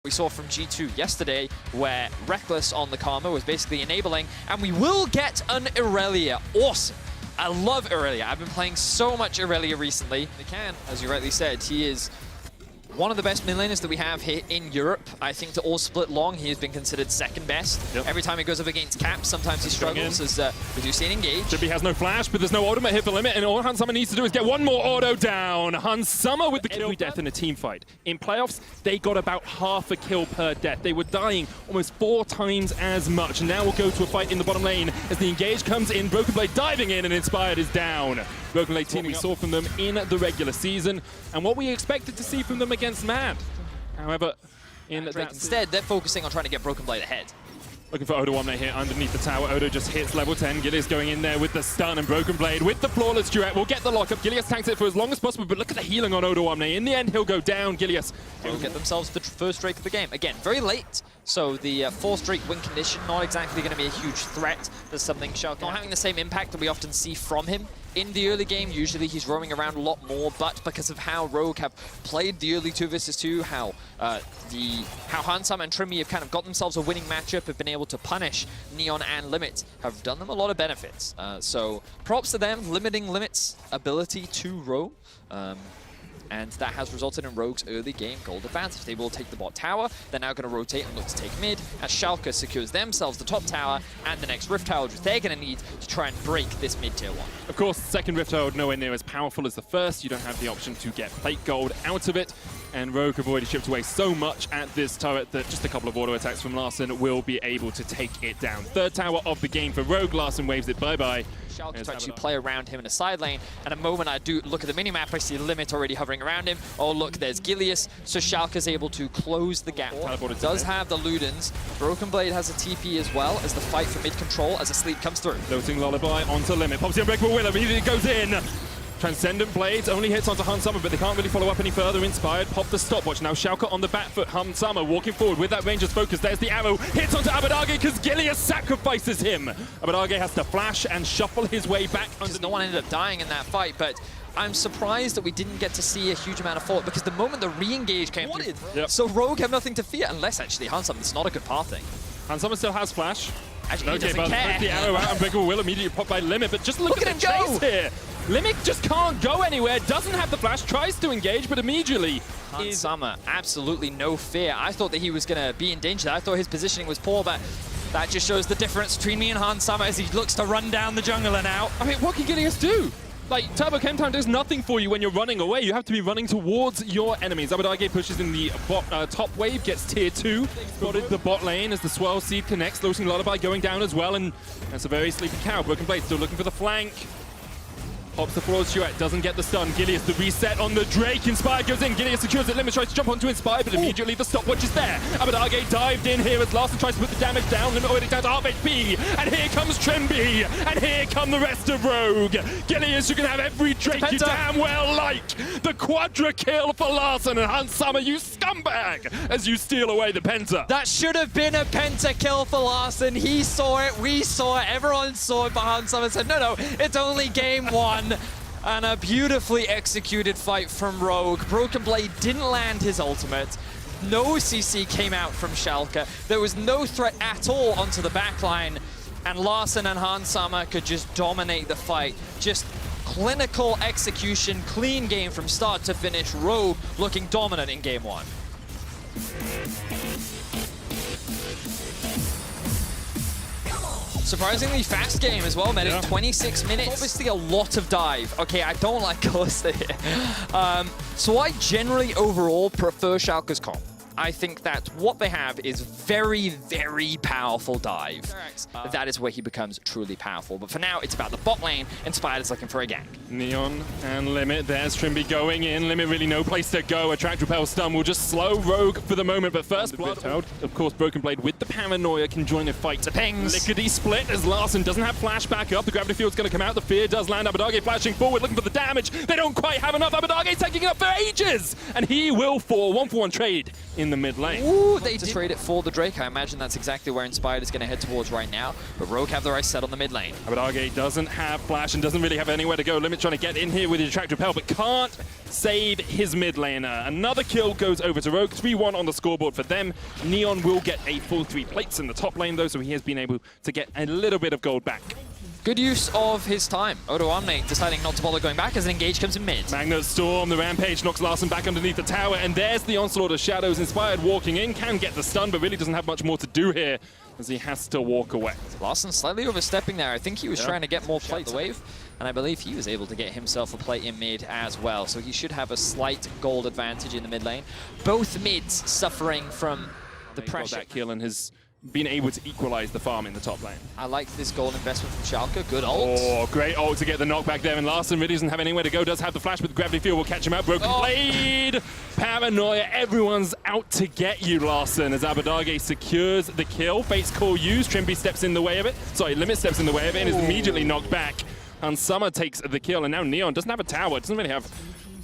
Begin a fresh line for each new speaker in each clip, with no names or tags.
We saw from G2 yesterday, where Reckless on the Karma was basically enabling, and we will get an Irelia. Awesome. I love Irelia. I've been playing so much Irelia recently. They can, as you rightly said, he is one of the best mid laners that we have here in Europe. I think to all split long, he has been considered second best. Yep. Every time he goes up against Cap, sometimes he struggles, as we do see an engage.
Chippy has no flash, but there's no ultimate hit for limit, and all Hansama needs to do is get one more auto down. Hansama with the kill. Every death in a team fight. In playoffs, they got about half a kill per death. They were dying almost 4 times as much. Now we'll go to a fight in the bottom lane as the engage comes in. Broken Blade diving in, and Inspired is down. Broken Blade team we saw from them in the regular season, and what we expected to see from them against Mad. However,
instead, they're focusing on trying to get Broken Blade ahead.
Looking for Odo Omne here underneath the tower. Odo just hits level 10. Gilius going in there with the stun, and Broken Blade with the flawless duet will get the lockup. Gilius tanks it for as long as possible, but look at the healing on Odo Omne. In the end, he'll go down. Gilius
will get themselves the first streak of the game. Again, very late, so the 4th-streak win condition not exactly going to be a huge threat. There's something Schalke not having the same impact that we often see from him. In the early game, usually he's roaming around a lot more, but because of how Rogue have played the early 2 vs 2, how Hansama and Trimmy have kind of got themselves a winning matchup, have been able to punish Neon and Limit, have done them a lot of benefits. So props to them, limiting Limit's ability to roam. And that has resulted in Rogue's early game gold advantage. They will take the bot tower. They're now going to rotate and look to take mid, as Schalke secures themselves the top tower and the next Rift Tower, which they're going to need to try and break this mid-tier 1.
Of course, the second Rift Tower nowhere near as powerful as the first. You don't have the option to get plate gold out of it. And Rogue have already chipped away so much at this turret that just a couple of auto attacks from Larssen will be able to take it down. Third tower of the game for Rogue. Larssen waves it bye-bye.
Schalke to actually play around him in a side lane. And a moment I do look at the minimap, I see Limit already hovering around him. Oh, look, there's Gilius. So Schalke is able to close the gap. Does have the Ludens. Broken Blade has a TP as well as the fight for mid-control as a sleep comes through.
Floating Lullaby onto Limit. Pops the Unbreakable Will, immediately goes in. Transcendent Blades only hits onto Hansama, but they can't really follow up any further. Inspired, pop the stopwatch. Now Schalke on the back foot. Hansama walking forward with that Ranger's focus. There's the arrow. Hits onto Abadage because Gilius sacrifices him. Abadage has to flash and shuffle his way back.
Because no one ended up dying in that fight, but I'm surprised that we didn't get to see a huge amount of fallout, because the moment the re-engage came through, so Rogue have nothing to fear, unless actually Hansama, it's not a good path thing.
Hansama still has flash.
Actually, he doesn't care.
The arrow out, Unbreakable will immediately pop by Limit, but just look at the chase here. Limit just can't go anywhere, doesn't have the flash, tries to engage, but immediately
Hansama, absolutely no fear. I thought that he was going to be in danger. I thought his positioning was poor, but that just shows the difference between me and Hansama as he looks to run down the jungler now.
I mean, what can Gilius do? Like, Turbo Chem Time does nothing for you when you're running away. You have to be running towards your enemies. Abadage pushes in the top wave, gets tier 2. Spotted the bot lane as the Swirl Seed connects. Floating Lullaby going down as well, and that's a very sleepy cow. Broken Blade still looking for the flank. Pops the flawless duet, doesn't get the stun. Gilius, the reset on the Drake. Inspired goes in. Gilius secures it. Limit tries to jump onto Inspired, but immediately the stopwatch is there. Abadage dived in here as Larssen tries to put the damage down. Limit already down to half HP. And here comes Trimby. And here come the rest of Rogue. Gilius, you can have every Drake you damn well like. The quadra kill for Larssen, and Hansama, you scumbag, as you steal away the Penta.
That should have been a Penta kill for Larssen. He saw it, we saw it, everyone saw it, but Hansama said, no, it's only game 1. And a beautifully executed fight from Rogue. Broken Blade didn't land his ultimate. No CC came out from Schalke. There was no threat at all onto the backline. And Larssen and Hansama could just dominate the fight. Just clinical execution, clean game from start to finish. Rogue looking dominant in game 1. Surprisingly fast game as well, Medic. 26 minutes. Obviously a lot of dive. Okay, I don't like KaiSser here. So I generally overall prefer Schalke's comp. I think that what they have is very, very powerful dive. That is where he becomes truly powerful. But for now, it's about the bot lane. Inspired is looking for a gank.
Neon and Limit. There's Trimby going in. Limit really no place to go. Attract, Repel, Stun will just slow Rogue for the moment. But first blood. Of course, Broken Blade with the Paranoia can join the fight. To pings. Lickety split as Larssen doesn't have flash back up. The gravity field's going to come out. The fear does land. Abadage flashing forward, looking for the damage. They don't quite have enough. Abadage taking it up for ages. And he will fall. 1-for-1 trade in in the mid lane.
Ooh, they did trade it for the Drake. I imagine that's exactly where Inspired is going to head towards right now. But Rogue have their eyes set on the mid lane.
Abbedagge doesn't have flash and doesn't really have anywhere to go. Limit trying to get in here with his attract repel, but can't save his mid laner. Another kill goes over to Rogue. 3-1 on the scoreboard for them. Neon will get a full 3 plates in the top lane though, so he has been able to get a little bit of gold back.
Good use of his time. Odoamne deciding not to bother going back as an engage comes in mid.
Magnet Storm, the Rampage knocks Larssen back underneath the tower, and there's the onslaught of Shadows. Inspired walking in, can get the stun, but really doesn't have much more to do here as he has to walk away.
Larssen slightly overstepping there. I think he was trying to get more plates wave, and I believe he was able to get himself a plate in mid as well. So he should have a slight gold advantage in the mid lane. Both mids suffering from the pressure.
That kill and has been able to equalize the farm in the top lane.
I like this gold investment from Schalke. Good ult.
Oh, great ult to get the knockback there, and Larssen really doesn't have anywhere to go. Does have the flash, but the gravity field will catch him out. Broken blade, paranoia. Everyone's out to get you, Larssen, as Abbedagge secures the kill. Fate's call used. Trimby steps in the way of it. Sorry, Limit steps in the way of it and is immediately knocked back. And Summer takes the kill, and now Neon doesn't have a tower. Doesn't really have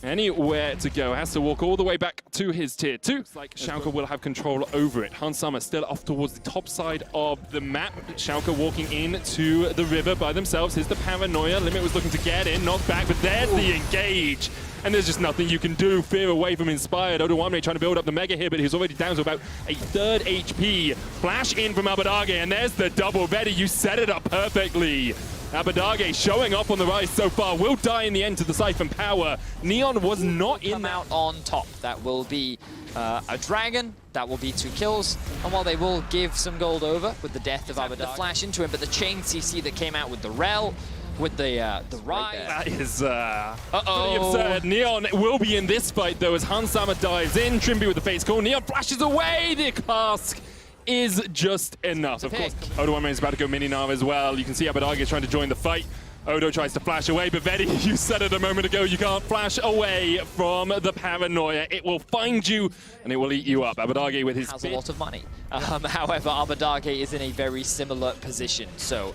anywhere to go. Has to walk all the way back to his tier 2. It's like Schalke will have control over it. Hans Summer still off towards the top side of the map. Schalke walking into the river by themselves. Here's the paranoia. Limit was looking to get in, knocked back, but there's the engage. And there's just nothing you can do. Fear away from Inspired. Odoamne trying to build up the mega here, but he's already down to about a 3rd HP. Flash in from Abbedagge, and there's the double. Vetti, you set it up perfectly. Abbedagge showing up on the rise so far, will die in the end to the Siphon power. Neon was not in
out on top. That will be a dragon, that will be 2 kills, and while they will give some gold over with the death of Abbedagge, the flash into him, but the chain CC that came out with the Rel, with the Rise.
That is pretty absurd. Neon will be in this fight though as Hans Summer dives in. Trimby with the face call. Neon flashes away. The cask is just enough. Of course, Odoamne is about to go mini-nav as well. You can see Abbedagge is trying to join the fight. Odo tries to flash away, but Vetti, you said it a moment ago, you can't flash away from the paranoia. It will find you, and it will eat you up. Abbedagge with his...
has a lot of money. However, Abbedagge is in a very similar position, so...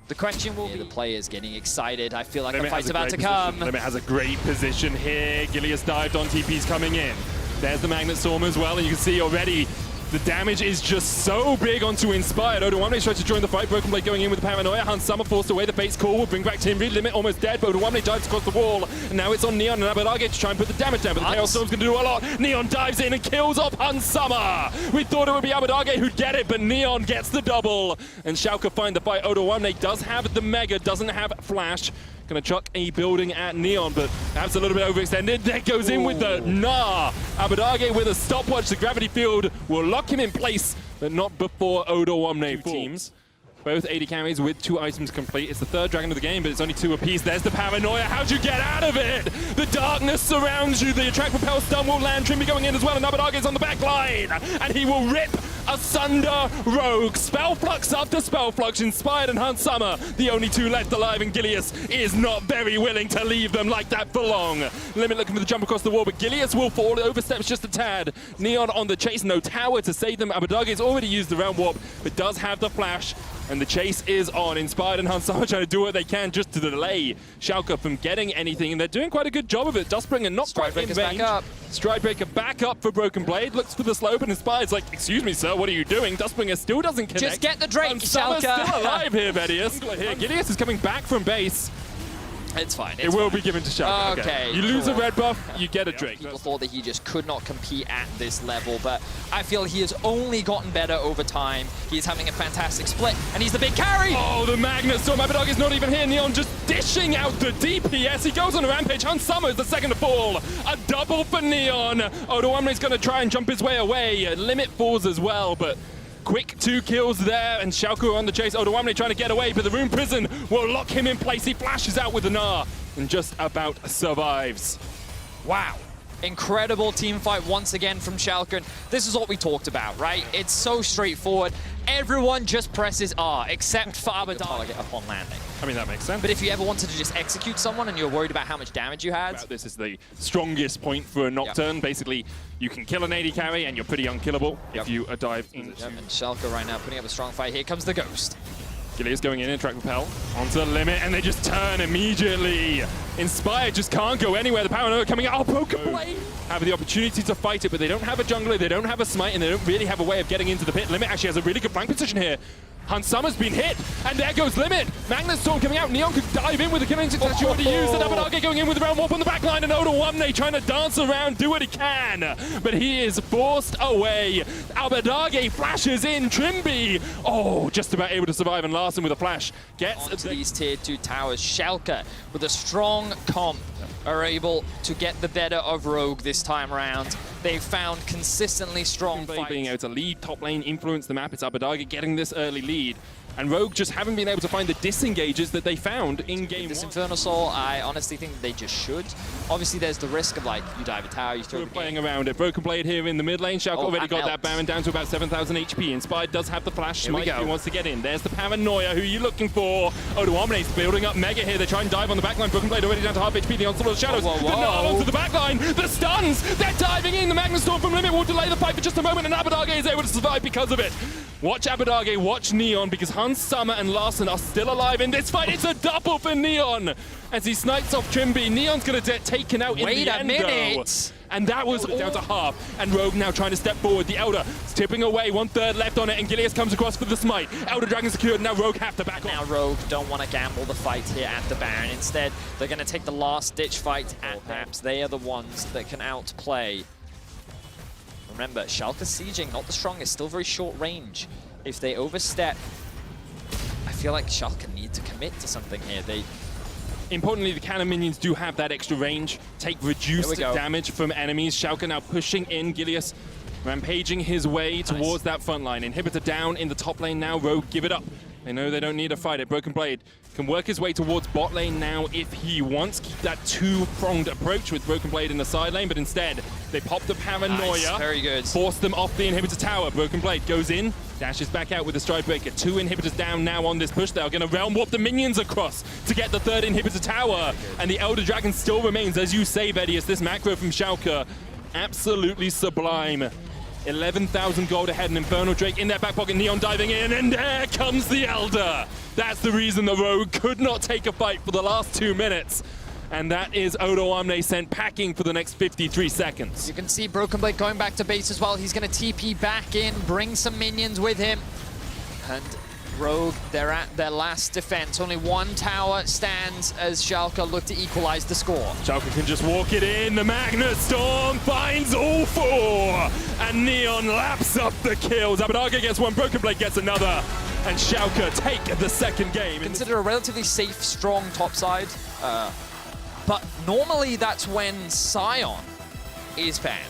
the question will be the players getting excited. I feel like a fight's about to come.
Limit has a great position here. Gilius dived on, TP's coming in. There's the Magnet Storm as well, and you can see already the damage is just so big onto Inspired. Odoamne tries to join the fight. Broken Blade going in with the paranoia. Hans Summer forced away. The Fate's call will bring back Timby. Limit almost dead, but Odoamne dives across the wall. And now it's on Neon and Abbedagge to try and put the damage down, but the Chaos Storm's going to do a lot. Neon dives in and kills off Hans Summer. We thought it would be Abbedagge who'd get it, but Neon gets the double. And Schalke find the fight. Odoamne does have the Mega, doesn't have Flash. Gonna chuck a building at Neon, but perhaps a little bit overextended. There goes in with the Abbedagge with a stopwatch. The gravity field will lock him in place, but not before Odoamne teams. Both 80 carries with 2 items complete. It's the 3rd dragon of the game, but it's only 2 apiece. There's the paranoia. How'd you get out of it? The darkness surrounds you. The attract repel stun will land. Trimby going in as well, and Abbedagge is on the back line. And he will rip asunder Rogue. Spell Flux after Spell Flux. Inspired and Hans Summer, the only 2 left alive, and Gilius is not very willing to leave them like that for long. Limit looking for the jump across the wall, but Gilius will fall. Oversteps just a tad. Neon on the chase. No tower to save them. Abbedagge's already used the round warp, but does have the flash. And the chase is on. Inspired and Hans Summer trying to do what they can just to delay Schalke from getting anything, and they're doing quite a good job of it. Dustbringer not quite in range.
Back up.
Stridebreaker back up for Broken Blade. Looks for the slope, and Inspired's like, excuse me, sir, what are you doing? Dustbringer still doesn't connect.
Just get the Drake,
and Summer's still alive here, Vedius. Gilius is coming back from base.
It's fine.
It will be given to Schalke.
Okay.
You lose a red buff, you get a Drake.
People thought that he just could not compete at this level, but I feel he has only gotten better over time. He's having a fantastic split, and he's the big carry!
Oh, the Magnet Storm. Abbedagge is not even here. Neon just dishing out the DPS. He goes on a rampage. Hans Summer is the second to fall. A double for Neon. Odoamne's going to try and jump his way away. Limit falls as well, but quick 2 kills there, and Schalke on the chase. Odoamne trying to get away, but the Rune Prison will lock him in place. He flashes out with the Gnar and just about survives.
Wow. Incredible team fight once again from Schalke. This is what we talked about, right? It's so straightforward. Everyone just presses R, except for Abbedagge upon landing.
I mean, that makes sense.
But if you ever wanted to just execute someone and you're worried about how much damage you had...
This is the strongest point for a Nocturne. Basically, you can kill an 80 carry and you're pretty unkillable if you dive into...
And Schalke right now putting up a strong fight. Here comes the Ghost.
Gilius going in and track repel onto the limit, and they just turn immediately. Inspired just can't go anywhere. The power node coming out. Oh, Broken Blade have the opportunity to fight it, but they don't have a jungler, they don't have a smite, and they don't really have a way of getting into the pit. Limit actually has a really good flank position here. Hansama's been hit, and there goes Limit. Magnet Storm coming out. Neon could dive in with the killing success you already used. And Abadage going in with the round warp on the back line, and Oda trying to dance around, do what he can. But he is forced away. Abadage flashes in. Trimby, oh, just about able to survive, and Larson with a flash gets
onto these tier 2 towers. Schalke with a strong comp are able to get the better of Rogue this time around. They've found consistently strong fights.
Being able to lead top lane, influence the map. It's Abadage getting this early lead. And Rogue just haven't been able to find the disengages that they found in game
this
one.
Infernal Soul, I honestly think they just should. Obviously, there's the risk of, like, you dive a tower, you throw
We're playing around it. Broken Blade here in the mid lane. Schalke already got that Baron down to about 7,000 HP. Inspired does have the flash. Smite if he wants to get in. There's the Paranoia. Who are you looking for? Odoamne's building up Mega here. They try and dive on the backline. Broken Blade already down to half HP. The onslaught of the shadows. Whoa. To the backline. The stuns. They're diving in. The Magnet Storm from Limit will delay the fight for just a moment, and Abadage is able to survive because of it. Watch Abadage, watch Neon, because Hansama and Larson are still alive in this fight. It's a double for Neon as he snipes off Trimby. Neon's going to get taken out in the end, though. And that was down to half. And Rogue now trying to step forward. The Elder is tipping away. 1/3 left on it, and Gilius comes across for the smite. Elder Dragon secured. Now Rogue have to back off.
Now Rogue don't want to gamble the fight here at the Baron. Instead, they're going to take the last-ditch fight at perhaps they are the ones that can outplay. Remember, Schalke sieging, not the strongest, still very short range. If they overstep, I feel like Schalke need to commit to something here.
Importantly, the cannon minions do have that extra range, take reduced damage from enemies. Schalke now pushing in. Gilius rampaging his way towards that front line. Inhibitor down in the top lane now. Rogue give it up. They know they don't need to fight it. Broken Blade can work his way towards bot lane now if he wants. Keep that two-pronged approach with Broken Blade in the side lane, but instead they pop the Paranoia.
Very good.
Force them off the inhibitor tower. Broken Blade goes in, dashes back out with the Stride Breaker. 2 inhibitors down now on this push. They're going to realm warp the minions across to get the 3rd inhibitor tower. And the Elder Dragon still remains, as you say, Vedius. This macro from Schalke, absolutely sublime. 11,000 gold ahead, and Infernal Drake in their back pocket. Neon diving in, and there comes the Elder. That's the reason the Rogue could not take a fight for the last 2 minutes. And that is Odoamne sent packing for the next 53 seconds.
You can see Broken Blade going back to base as well. He's going to TP back in, bring some minions with him. And Rogue, they're at their last defense. Only 1 tower stands as Schalke look to equalize the score.
Schalke can just walk it in. The Magnet Storm finds all 4. And Neon laps up the kills. Abadage gets 1, Broken Blade gets another. And Schalke take the 2nd game.
Consider a relatively safe, strong top side. But normally that's when Sion is banned.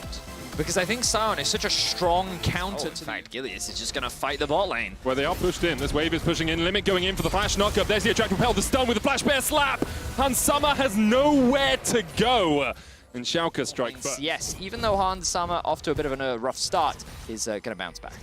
Because I think Sion is such a strong counter to that. Gilius is just going to fight the bot lane.
Well, they are pushed in. This wave is pushing in. Limit going in for the flash knockup. There's the attract repel. The stun with the flash bear slap. Hansama has nowhere to go. And Schalke strike first.
Yes, even though Hansama off to a bit of a rough start, is going to bounce back.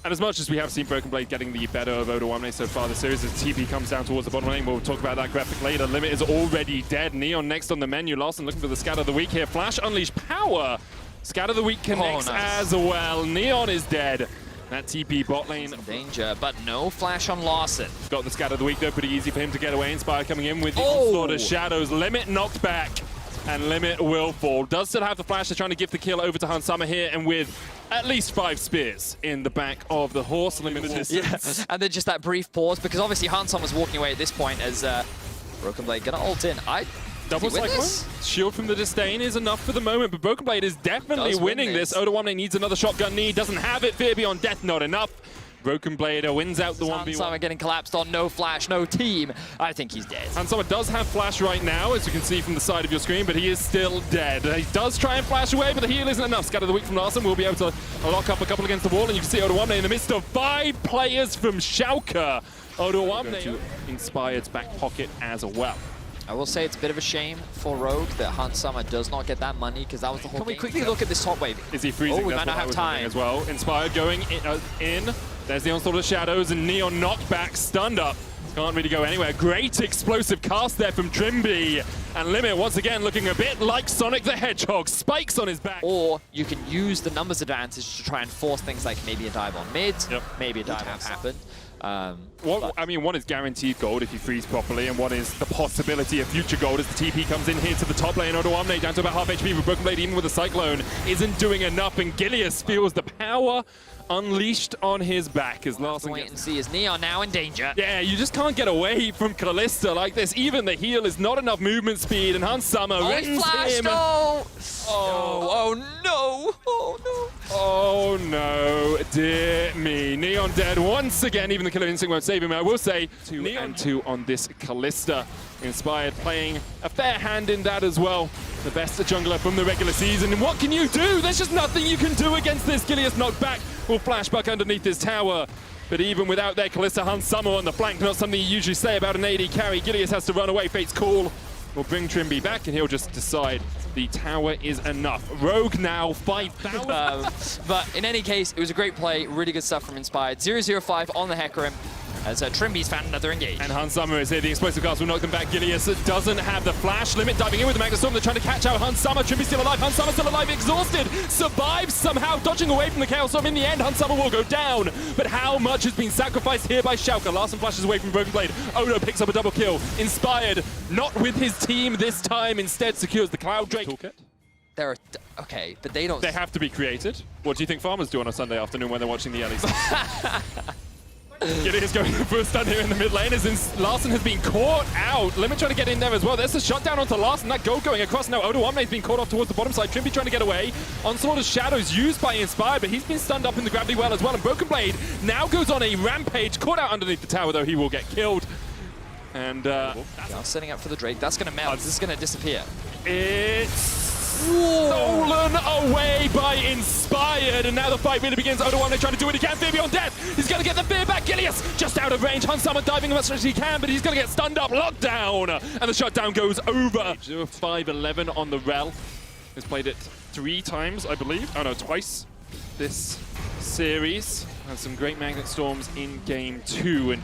And as much as we have seen Broken Blade getting the better of Odoamne so far this series, as TP comes down towards the bottom lane, we'll talk about that graphic later. Limit is already dead. Neon next on the menu. Larson looking for the scatter of the week here. Flash, unleash power. Scatter of the week connects as well. Neon is dead. That TP bot lane.
Danger, but no flash on Larson.
Got the scatter of the week though, pretty easy for him to get away. Inspired coming in with the onslaught of shadows. Limit knocked back. And Limit will fall. Does still have the flash. They're trying to give the kill over to Hansama here, and with at least 5 spears in the back of the horse. Limit
and then just that brief pause, because obviously Hansama was walking away at this point as Broken Blade gonna ult in.
Double cyclone. Shield from the Disdain is enough for the moment, but Broken Blade is definitely winning this. Odoamne needs another shotgun knee. Doesn't have it. Fear Beyond Death, not enough. Broken Blade wins out the 1v1.
Hansama getting collapsed on, no flash, no team. I think he's dead.
Hansama does have flash right now, as you can see from the side of your screen, but he is still dead. He does try and flash away, but the heal isn't enough. Scatter the week from Larson will be able to lock up a couple against the wall, and you can see Odoamne in the midst of 5 players from Schalke. Odoamne to Inspired's back pocket as well.
I will say it's a bit of a shame for Rogue that Hansama does not get that money, because that was the whole game. Can we quickly look at this top wave?
Is he freezing?
Oh, we might not have time.
As well. Inspired going in. There's the onslaught of shadows, and Neon knocked back, stunned up. Can't really go anywhere. Great explosive cast there from Trimby. And Limit, once again, looking a bit like Sonic the Hedgehog. Spikes on his back.
Or you can use the numbers advantage to try and force things like maybe a dive on mid, maybe a dive on happen.
I mean, one is guaranteed gold if you freeze properly, and one is the possibility of future gold as the TP comes in here to the top lane. Odoamne down to about half HP with Broken Blade, even with the Cyclone, isn't doing enough, and Gilius feels the power unleashed on his back as Larssen
wait and see, is Neon now in danger?
Yeah, you just can't get away from Kalista like this. Even the heal is not enough movement speed, and Hans Summer rends him.
Oh no! Oh no!
Oh no, dear me. Neon dead once again, even the Killer Instinct won't save him. I will say 2 and 2 on this Kalista. Inspired playing a fair hand in that as well. The best jungler from the regular season. And what can you do? There's just nothing you can do against this. Gilius knocked back, will flash back underneath this tower. But even without their Kalista, Hans Summer on the flank, not something you usually say about an AD carry. Gilius has to run away. Fate's call will bring Trimby back, and he'll just decide the tower is enough. Rogue now 5,000.
But in any case, it was a great play. Really good stuff from Inspired. 0-0-5 on the Hecarim, as Trimby's found another engage.
And Hans Summer is here. The explosive cast will knock them back. Gilius doesn't have the flash. Limit diving in with the Magna Storm. They're trying to catch out Hans Summer. Trimby's still alive. Hans Summer still alive. Exhausted. Survives somehow, dodging away from the Chaos Storm. In the end, Hans Summer will go down. But how much has been sacrificed here by Schalke? Larssen flashes away from Broken Blade. Odo picks up a double kill. Inspired, not with his team this time. Instead secures the Cloud Drake.
Okay, but they don't...
They have to be created. What do you think farmers do on a Sunday afternoon when they're watching the LEC? Gilius going for a stun here in the mid lane as Larssen has been caught out. Limit trying to get in there as well. There's a shutdown onto Larssen. That gold going across now. Odoamne's been caught off towards the bottom side. Trimby trying to get away. Onslaught of Shadows used by Inspired, but he's been stunned up in the gravity well as well. And Broken Blade now goes on a rampage. Caught out underneath the tower, though. He will get killed. And
setting up for the Drake. That's going to melt. This is going to disappear.
It's stolen away by Inspired, and now the fight really begins. Odoamne trying to do what he can. Fear beyond death. He's going to get the fear back. Gilius just out of range. Hans Summer diving as much as he can, but he's going to get stunned up. Lockdown, and the shutdown goes over. 5-11 on the Rel. He's played it 3 times, I believe. Oh no, twice this series. And some great Magnet Storms in game 2, and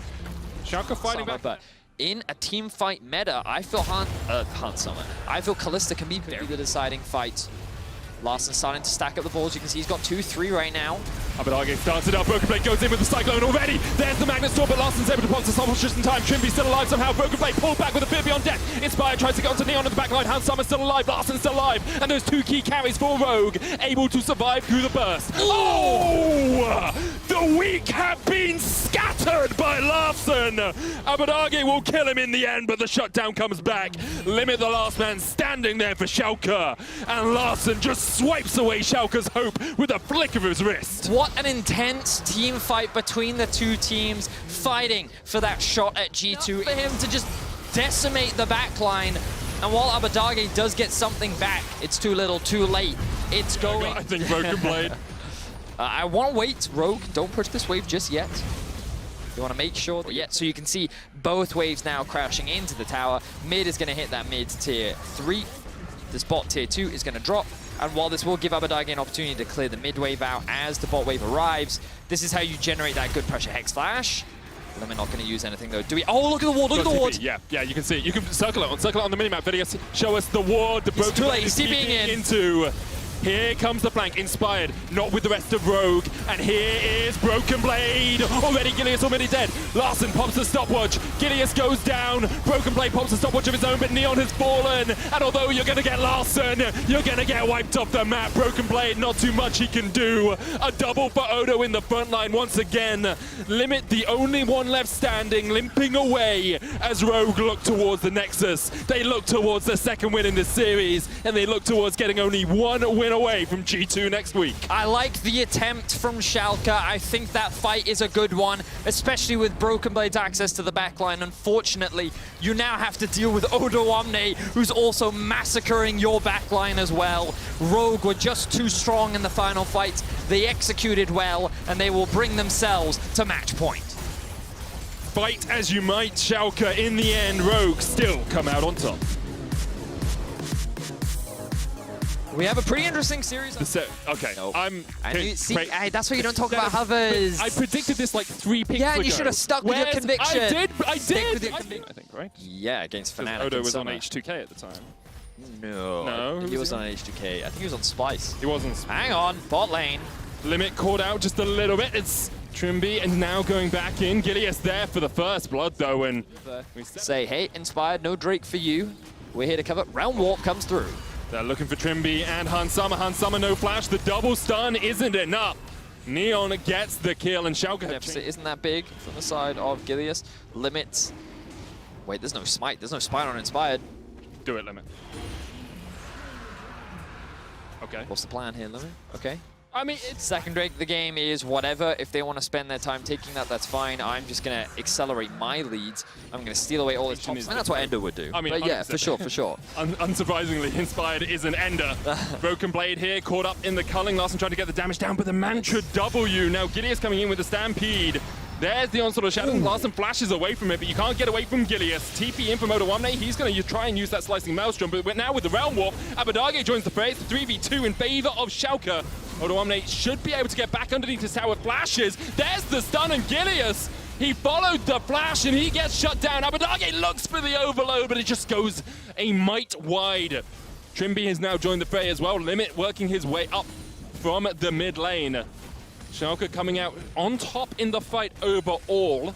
Schalke fighting back.
But in a team fight meta, I feel Hans Summer. I feel Kalista can be the deciding fight. Larssen starting to stack up the balls. You can see he's got 2-3 right now.
Abbedagge starts it up. Broken Blade goes in with the Cyclone already. There's the Magnet Storm, but Larsen's able to pop the Soul just in time. Trimby still alive somehow. Broken Blade pulled back with a Fear Beyond Death. Inspired tries to get onto Neon in the back line. Hans Summer still alive. Larsen's still alive. And those 2 key carries for Rogue, able to survive through the burst. Oh! The weak have been scattered by Larssen. Abbedagge will kill him in the end, but the shutdown comes back. Limit, the last man standing there for Schalke. And Larssen just swipes away Schalke's hope with a flick of his wrist.
What an intense team fight between the 2 teams, fighting for that shot at G2. For him to just decimate the backline, and while Abbedagge does get something back, it's too little, too late. It's going...
I think Broken Blade.
I want to wait, Rogue. Don't push this wave just yet. You want to make sure that so you can see both waves now crashing into the tower. Mid is going to hit that mid tier 3. This bot tier 2 is going to drop. And while this will give Abbedagge an opportunity to clear the mid wave out as the bot wave arrives, this is how you generate that good pressure Hex Flash. Limit not going to use anything though. Do we? Oh, look at the ward! Look at the ward!
Yeah, you can see it. You can circle it on the minimap video. Show us the ward. The Broken Blade is TPing into. Here comes the flank, Inspired, not with the rest of Rogue, and here is Broken Blade. Already Gilius already dead. Larssen pops the stopwatch. Gilius goes down. Broken Blade pops the stopwatch of his own, but Neon has fallen. And although you're going to get Larssen, you're going to get wiped off the map. Broken Blade, not too much he can do. A double for Odo in the front line once again. Limit, the only one left standing, limping away as Rogue look towards the Nexus. They look towards their 2nd win in this series, and they look towards getting only 1 win away from G2 next week.
I like the attempt from Schalke. I think that fight is a good one, especially with Broken Blade's access to the backline. Unfortunately, you now have to deal with Odoamne, who's also massacring your backline as well. Rogue were just too strong in the final fight. They executed well, and they will bring themselves to match point.
Fight as you might, Schalke. In the end, Rogue still come out on top.
We have a pretty interesting series.
Okay,
Nope.
I'm...
That's why you don't talk about hovers.
I predicted this like 3 picks ago.
Yeah, and you should have stuck with your conviction.
I did!
With your
I think, right?
Yeah, against Fnatic.
Odo was on H2K at the time.
No, he was on H2K. I think he was on Spice.
He wasn't.
Hang on, bot lane.
Limit caught out just a little bit. It's Trimby and now going back in. Gilius there for the first blood though, and we
say, hey, Inspired, no Drake for you. We're here to cover. Round Warp comes through.
They're looking for Trimby and Hansama. Hansama no flash. The double stun isn't enough. Neon gets the kill and Schalke.
Deficit isn't that big from the side of Gilius. Limit. Wait, there's no smite. There's no smite on Inspired.
Do it, Limit. Okay.
What's the plan here, Limit? Okay.
I mean, it's
second Drake of the game is whatever. If they want to spend their time taking that, that's fine. I'm just going to accelerate my leads. I'm going to steal away all his tops. And that's what Ender would do.
I mean,
but yeah, for sure, for sure.
Unsurprisingly, Inspired is an Ender. Broken Blade here, caught up in the culling. Larson trying to get the damage down, but the Mantra W. Now Gilius coming in with the Stampede. There's the onslaught of shadows. Larson flashes away from it, but you can't get away from Gilius. TP in from Odoamne. He's going to try and use that slicing maelstrom, but now with the Realm Warp, Abadage joins the fray. It's 3v2 in favor of Schalke. Odoamne should be able to get back underneath his tower. Flashes. There's the stun, and Gilius, he followed the flash, and he gets shut down. Abadage looks for the overload, but it just goes a mite wide. Trimby has now joined the fray as well. Limit working his way up from the mid lane. Schalke coming out on top in the fight overall,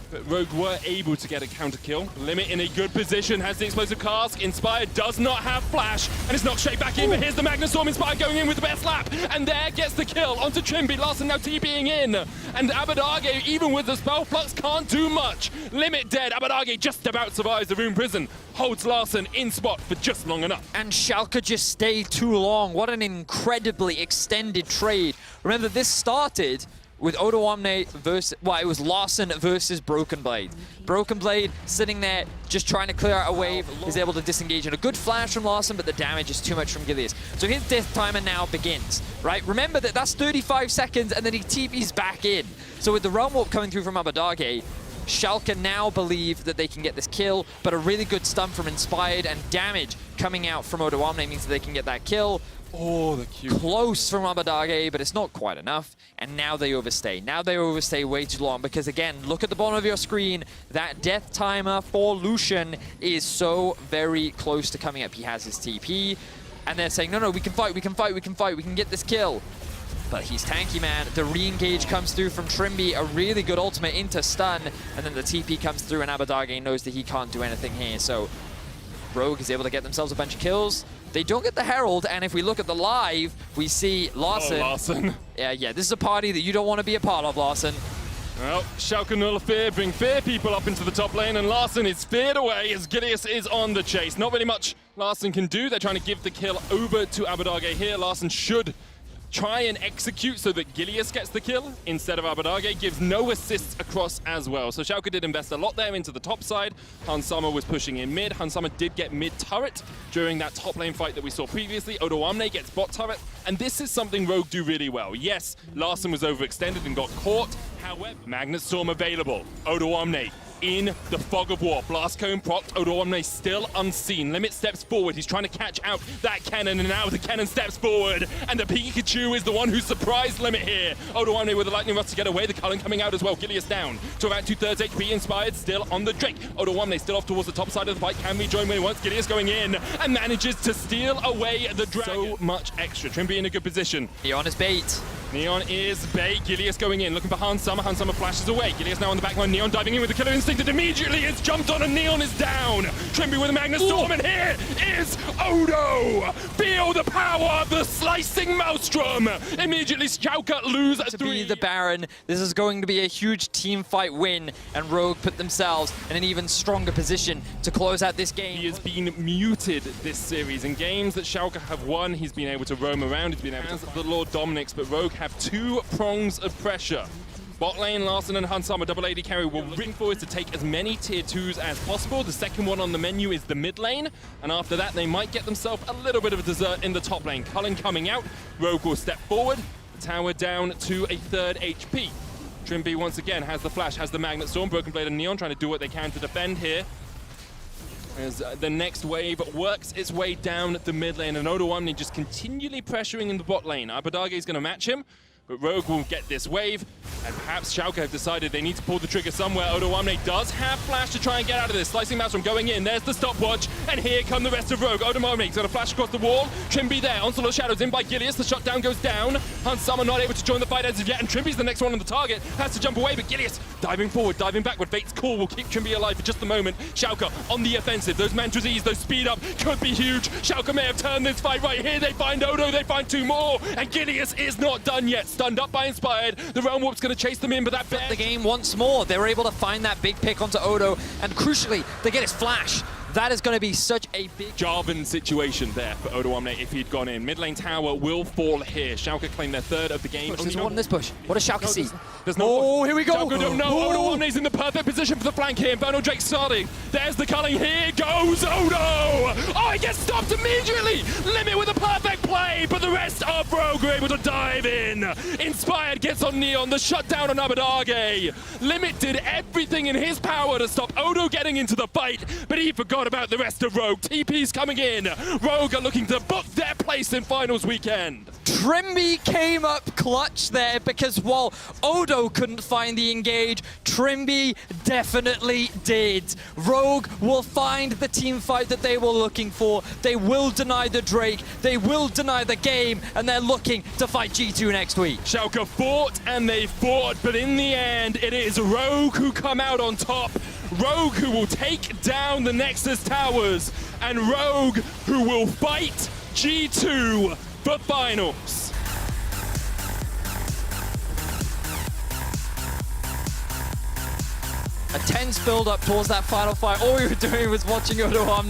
but Rogue were able to get a counter kill. Limit in a good position, has the explosive cask. Inspired does not have flash, and it's knocked straight back in, but here's the Magnustorm. Inspired going in with the best slap, and there gets the kill onto Trimby. Larson now TPing in, and Abadage, even with the spell flux, can't do much. Limit dead, Abadage just about survives the Rune Prison, holds Larson in spot for just long enough.
And Schalke just stayed too long. What an incredibly extended trade. Remember, this started with Odoamne versus, well, it was Larson versus Broken Blade. Broken Blade sitting there just trying to clear out a wave, is able to disengage in a good flash from Larson, but the damage is too much from Gilius. So his death timer now begins, right? Remember that that's 35 seconds and then he TP's back in. So with the Realm Warp coming through from Abadage, Schalke now believe that they can get this kill, but a really good stun from Inspired and damage coming out from Odoamne means that they can get that kill.
Oh, the Q.
Close from Abadage, but it's not quite enough. And now they overstay. Now they overstay way too long because, again, look at the bottom of your screen. That death timer for Lucian is so very close to coming up. He has his TP, and they're saying, no, we can fight, we can fight, we can fight, we can get this kill. But he's tanky, man. The re-engage comes through from Trimby, a really good ultimate into stun, and then the TP comes through, and Abadage knows that he can't do anything here. So Rogue is able to get themselves a bunch of kills. They don't get the Herald, and if we look at the live, we see Larson.
Oh, Larson.
Yeah, this is a party that you don't want to be a part of, Larson.
Well, Schalke Null Fear bring Fear people up into the top lane, and Larson is feared away as Gilius is on the chase. Not really much Larson can do. They're trying to give the kill over to Abadage here. Larson should try and execute so that Gilius gets the kill instead of Abadage. Gives no assists across as well. So Schalke did invest a lot there into the top side. Hansama was pushing in mid. Hansama did get mid turret during that top lane fight that we saw previously. Odoamne gets bot turret. And this is something Rogue do really well. Yes, Larson was overextended and got caught. However, Magnustorm available. Odoamne in the fog of war. Blast Cone procced. Odoamne still unseen. Limit steps forward. He's trying to catch out that cannon, and now the cannon steps forward. And the Pikachu is the one who surprised Limit here. Odoamne with the lightning rust to get away. The Cullen coming out as well. Gilius down to about 2/3 HP. Inspired still on the Drake. Odoamne still off towards the top side of the fight. Can we join when he wants? Gilius going in and manages to steal away the dragon. So much extra. Trimby in a good position.
Neon is bait.
Neon is bait. Gilius going in, looking for Hansama. Hansama flashes away. Gilius now on the back line. Neon diving in with the killer instinct, and immediately it's jumped on, and Neon is down. Trimby with a Magnustorm, and here is Odo. Feel the power of the slicing maelstrom. Immediately Schalke lose
to 3. Be the Baron. This is going to be a huge team fight win, and Rogue put themselves in an even stronger position to close out this game.
He has been muted this series. In games that Schalke have won, he's been able to roam around. He's been able to the Lord Dominix, but Rogue have 2 prongs of pressure. Bot lane, Larson and Hansama, double AD carry, will ring forward to take as many tier 2s as possible. The second one on the menu is the mid lane, and after that they might get themselves a little bit of a dessert in the top lane. Cullen coming out, Rogue will step forward, tower down to a 3rd HP. Trimby once again has the flash, has the Magnet Storm, Broken Blade and Neon trying to do what they can to defend here. As the next wave works its way down the mid lane, and Odo Omni just continually pressuring in the bot lane. Abadage is going to match him, but Rogue will get this wave, and perhaps Schalke have decided they need to pull the trigger somewhere. Odo Omni does have flash to try and get out of this. Slicing mouse from going in, there's the stopwatch, and here come the rest of Rogue. Odo Omni's got a flash across the wall. Trimby there, Onslaught of Shadows in by Gilius. The shutdown goes down. Hansama not able to join the fight as of yet, and Trimby's the next one on the target. Has to jump away, but Gilius diving forward, diving backward. Fate's call will keep Trimby alive for just a moment. Schalke on the offensive. Those Mantras, those speed up could be huge. Schalke may have turned this fight right here. They find Odo, they find two more, and Gilius is not done yet. Stunned up by Inspired. The Realm Warp's going to chase them in, but that
The game once more. They were able to find that big pick onto Odo, and crucially, they get his flash. That is going to be such a big
Jarvan situation there for Odo Omni if he'd gone in. Mid lane tower will fall here. Schalke claim their third of the game.
There's one in this push. What does Schalke see?
There's no
here we go.
Schalke don't know. Odo Omni's in the perfect position for the flank here. Infernal Drake starting. There's the culling. Here goes Odo. Oh, he gets stopped immediately. Limit with a perfect play, but the rest of Rogue are able to dive in. Inspired gets on Neon. The shutdown on Abadage. Limit did everything in his power to stop Odo getting into the fight, but he forgot about the rest of Rogue. TP's coming in. Rogue are looking to book their place in finals weekend.
Trimby came up clutch there because while Odo couldn't find the engage, Trimby definitely did. Rogue will find the team fight that they were looking for. They will deny the Drake. They will deny the game, and they're looking to fight G2 next week.
Schalke fought and they fought, but in the end, it is Rogue who come out on top. Rogue who will take down the Nexus towers, and Rogue who will fight G2 for finals.
A tense build up towards that final fight. All we were doing was watching Odo